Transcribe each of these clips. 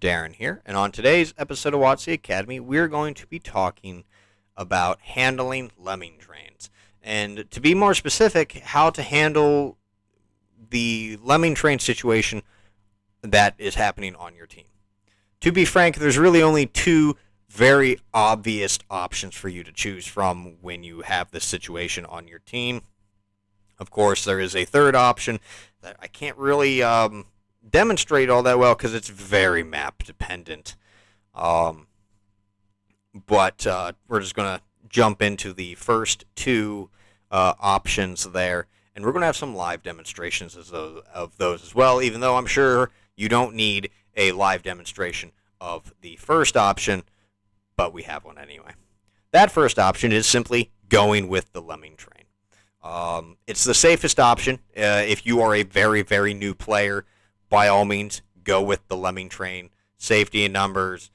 Darren here, and on today's episode of WoTCAcademy, we're going to be talking about handling lemming trains. And to be more specific, how to handle the lemming train situation that is happening on your team. To be frank, there's really only two very obvious options for you to choose from when you have this situation on your team. Of course, there is a third option that I can't really demonstrate all that well because it's very map dependent. But we're just going to jump into the first two options there, and we're going to have some live demonstrations of those as well, even though I'm sure you don't need a live demonstration of the first option, but we have one anyway. That first option is simply going with the lemming train. It's the safest option. If you are a very, very new player, by all means, go with the lemming train. Safety in numbers.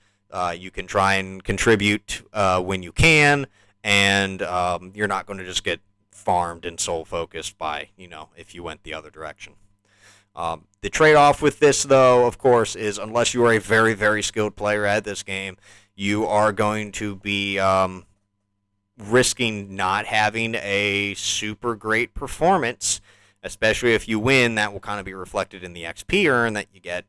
You can try and contribute when you can, and you're not going to just get farmed and soul focused by, if you went the other direction. The trade-off with this, though, of course, is unless you are a very, very skilled player at this game, you are going to be risking not having a super great performance, especially if you win. That will kind of be reflected in the XP earn that you get,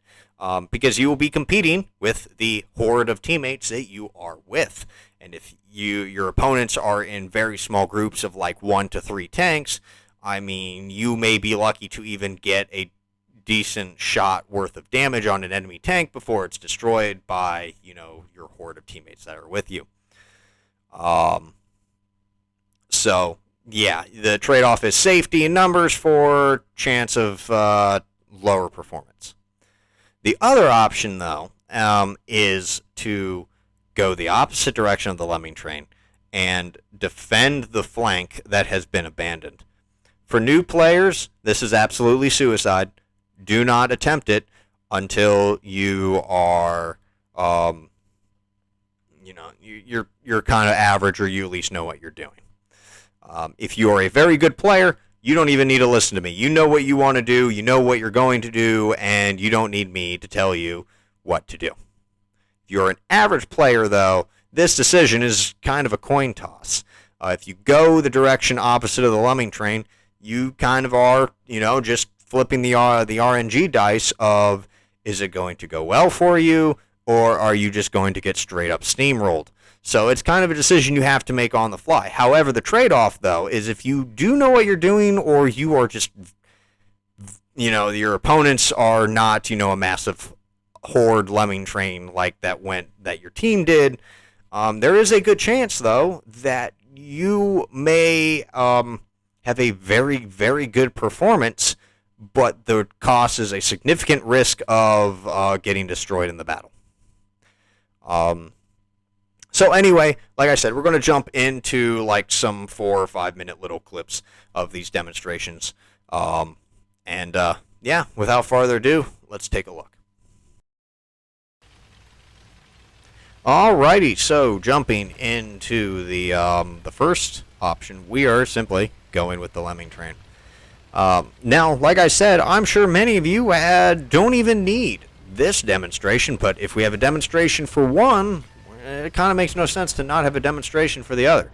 because you will be competing with the horde of teammates that you are with. And if your opponents are in very small groups of like 1 to 3 tanks, I mean, you may be lucky to even get a decent shot worth of damage on an enemy tank before it's destroyed by, your horde of teammates that are with you. So, yeah, the trade-off is safety in numbers for chance of lower performance. The other option, though, is to go the opposite direction of the lemming train and defend the flank that has been abandoned. For new players, this is absolutely suicide. Do not attempt it until you are, you're kind of average, or you at least know what you're doing. If you are a very good player, you don't even need to listen to me. You know what you want to do, you know what you're going to do, and you don't need me to tell you what to do. If you're an average player, though, this decision is kind of a coin toss. If you go the direction opposite of the lemming train, you kind of are, just flipping the RNG dice of, is it going to go well for you, or are you just going to get straight up steamrolled? So it's kind of a decision you have to make on the fly. However, the trade-off, though, is if you do know what you're doing, or you are just, your opponents are not, a massive horde lemming train like that your team did, there is a good chance, though, that you may have a very, very good performance, but the cost is a significant risk of getting destroyed in the battle. So anyway, like I said, we're going to jump into like some 4 or 5 minute little clips of these demonstrations. Yeah, without further ado, let's take a look. Alrighty, so jumping into the first option, we are simply going with the lemming train. Now, like I said, I'm sure many of you don't even need this demonstration, but if we have a demonstration for one, it kind of makes no sense to not have a demonstration for the other.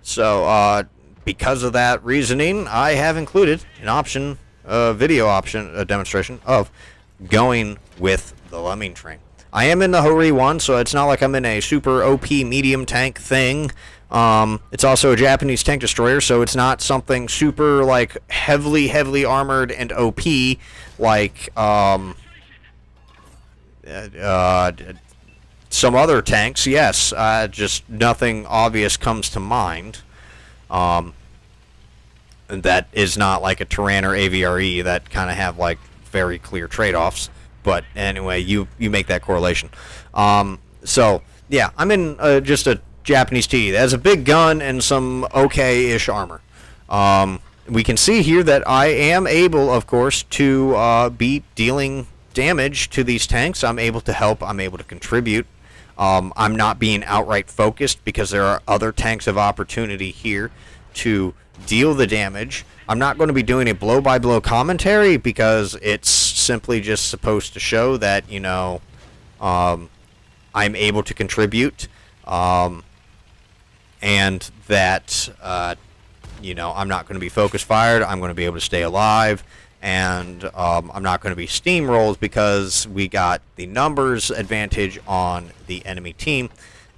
So, because of that reasoning, I have included an option, a demonstration of going with the lemming train. I am in the Hori one, so it's not like I'm in a super OP medium tank thing. It's also a Japanese tank destroyer, so it's not something super like heavily armored and OP like some other tanks. Yes, just nothing obvious comes to mind. And that is not like a Tyrann or AVRE that kind of have like very clear trade-offs. But anyway, you make that correlation. So yeah, I'm in just a Japanese T that has a big gun and some okay-ish armor. We can see here that I am able, of course, to be dealing damage to these tanks. I'm able to help. I'm able to contribute. I'm not being outright focused because there are other tanks of opportunity here to deal the damage. I'm not going to be doing a blow-by-blow commentary because it's simply just supposed to show that, I'm able to contribute, and that I'm not going to be focus fired. I'm going to be able to stay alive, and I'm not going to be steamrolled because we got the numbers advantage on the enemy team,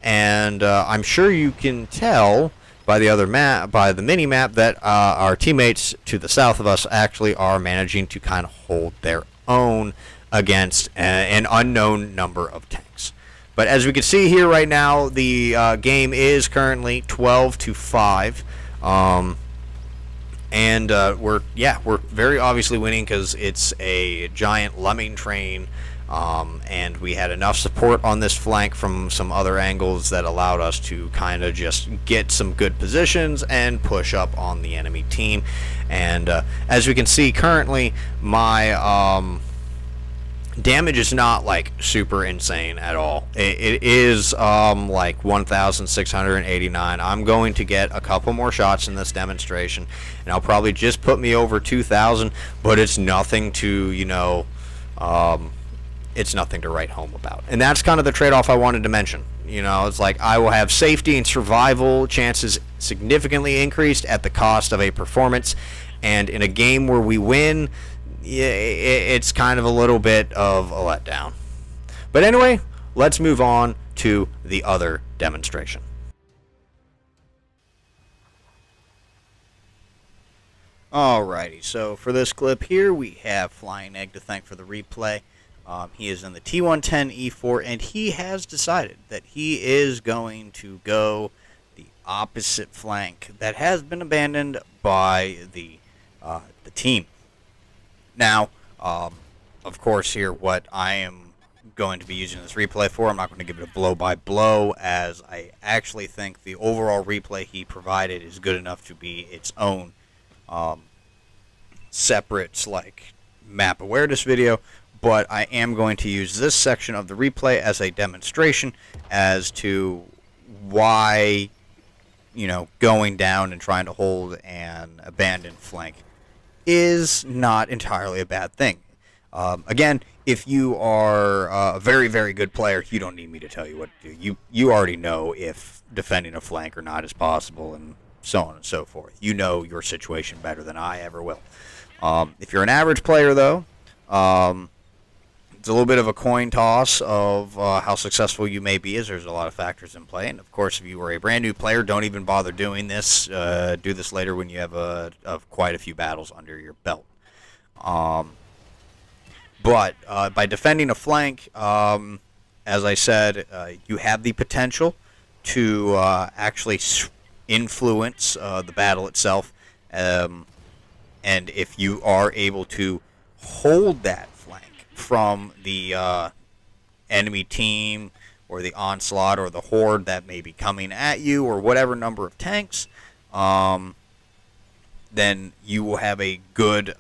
and I'm sure you can tell by the other map, by the mini map, that our teammates to the south of us actually are managing to kind of hold their own against an unknown number of tanks. But as we can see here right now, the game is currently 12-5. And we're very obviously winning because it's a giant Lemming train, and we had enough support on this flank from some other angles that allowed us to kind of just get some good positions and push up on the enemy team. And as we can see currently, my damage is not like super insane at all. It is like 1,689. I'm going to get a couple more shots in this demonstration, and I'll probably just put me over 2,000, but it's nothing to, it's nothing to write home about. And that's kind of the trade-off I wanted to mention. It's like I will have safety and survival chances significantly increased at the cost of a performance, and in a game where we win, it's kind of a little bit of a letdown. But anyway, let's move on to the other demonstration. Alrighty, so for this clip here, we have Flying Egg to thank for the replay. He is in the T110E4, and he has decided that he is going to go the opposite flank that has been abandoned by the team. Now, of course, here what I am going to be using this replay for, I'm not going to give it a blow-by-blow, as I actually think the overall replay he provided is good enough to be its own separate map awareness video, but I am going to use this section of the replay as a demonstration as to why, going down and trying to hold an abandoned flank is not entirely a bad thing. Again, if you are a very, very good player, you don't need me to tell you what to do. You already know if defending a flank or not is possible, and so on and so forth. You know your situation better than I ever will. If you're an average player, though, it's a little bit of a coin toss of how successful you may be, as there's a lot of factors in play. And, of course, if you are a brand-new player, don't even bother doing this. Do this later when you have quite a few battles under your belt. But by defending a flank, as I said, you have the potential to actually influence the battle itself. And if you are able to hold that flank from the enemy team or the onslaught or the horde that may be coming at you, or whatever number of tanks, then you will have a good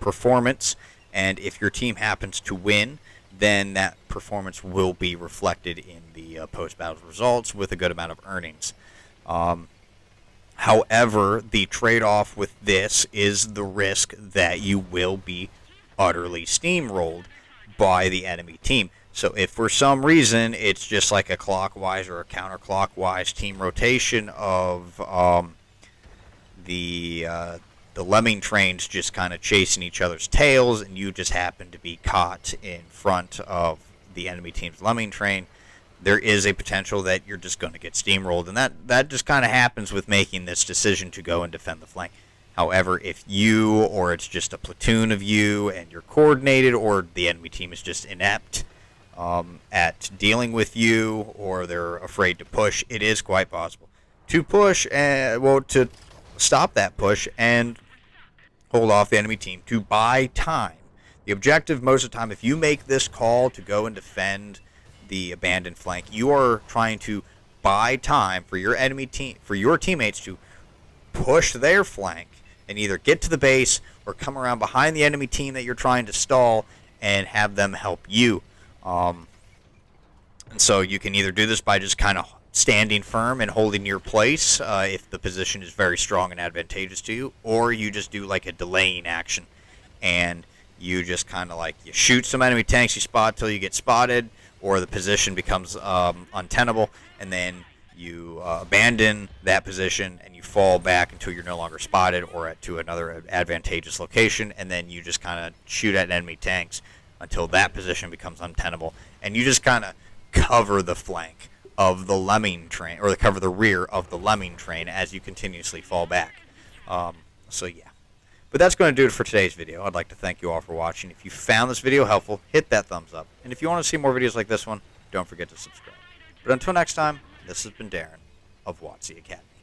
performance. And if your team happens to win, then that performance will be reflected in the post-battle results with a good amount of earnings. However, the trade-off with this is the risk that you will be utterly steamrolled by the enemy team. So if for some reason it's just like a clockwise or a counterclockwise team rotation of the Lemming trains just kind of chasing each other's tails, and you just happen to be caught in front of the enemy team's Lemming train, there is a potential that you're just going to get steamrolled, and that just kind of happens with making this decision to go and defend the flank. However, if you, or it's just a platoon of you, and you're coordinated, or the enemy team is just inept at dealing with you, or they're afraid to push, it is quite possible to push, to stop that push and hold off the enemy team, to buy time. The objective most of the time, if you make this call to go and defend the abandoned flank, you are trying to buy time for your enemy team, for your teammates to push their flank and either get to the base or come around behind the enemy team that you're trying to stall and have them help you. And so you can either do this by just kind of standing firm and holding your place if the position is very strong and advantageous to you, or you just do like a delaying action and you just kind of like you shoot some enemy tanks you spot till you get spotted, or the position becomes untenable, and then you abandon that position and you fall back until you're no longer spotted or to another advantageous location, and then you just kind of shoot at enemy tanks until that position becomes untenable, and you just kind of cover the flank of the Lemming train, or cover the rear of the Lemming train as you continuously fall back. So yeah. But that's going to do it for today's video. I'd like to thank you all for watching. If you found this video helpful, hit that thumbs up. And if you want to see more videos like this one, don't forget to subscribe. But until next time, this has been Darren of WoTCAcademy.